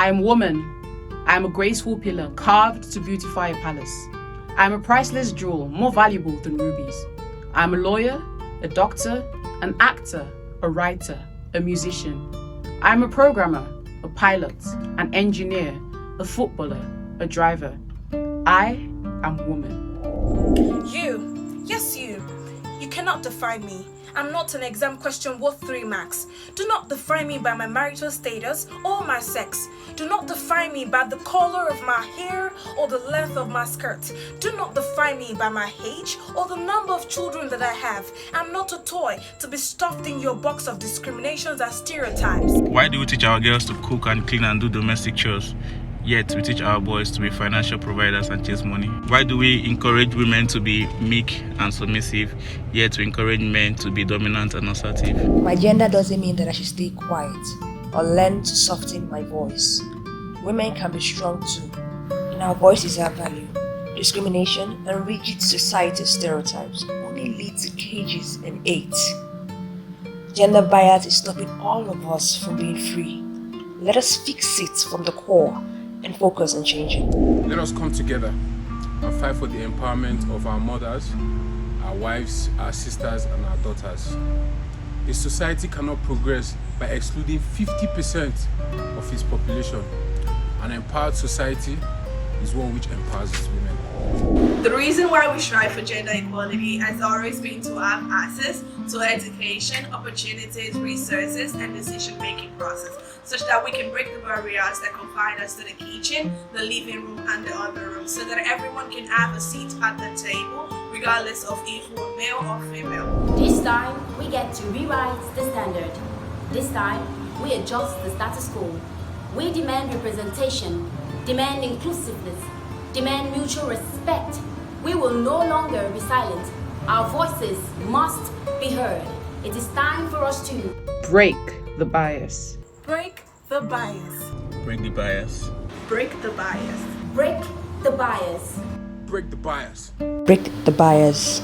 I am woman. I am a graceful pillar carved to beautify a palace. I am a priceless jewel, more valuable than rubies. I am a lawyer, a doctor, an actor, a writer, a musician. I am a programmer, a pilot, an engineer, a footballer, a driver. I am woman. You, yes you cannot define me. I'm not an exam question worth 3 marks. Do not define me by my marital status or my sex. Do not define me by the color of my hair or the length of my skirt. Do not define me by my age or the number of children that I have. I'm not a toy to be stuffed in your box of discriminations and stereotypes. Why do we teach our girls to cook and clean and do domestic chores? Yet we teach our boys to be financial providers and chase money. Why do we encourage women to be meek and submissive, yet we encourage men to be dominant and assertive? My gender doesn't mean that I should stay quiet or learn to soften my voice. Women can be strong too, and our voices have value. Discrimination and rigid societal stereotypes only lead to cages and hate. Gender bias is stopping all of us from being free. Let us fix it from the core and focus on changing. Let us come together and fight for the empowerment of our mothers, our wives, our sisters, and our daughters. A society cannot progress by excluding 50% of its population. An empowered society is one which empowers its women. The reason why we strive for gender equality has always been to have access to education, opportunities, resources, and decision-making process, such that we can break the barriers that confine us to the kitchen, the living room, and the other room, so that everyone can have a seat at the table, regardless of if we're male or female. This time, we get to rewrite the standard. This time, we adjust the status quo. We demand representation, demand inclusiveness, demand mutual respect. We will no longer be silent. Our voices must be heard. It is time for us to break the bias. Break the bias. Break the bias. Break the bias. break the bias. Break the bias. Break the bias.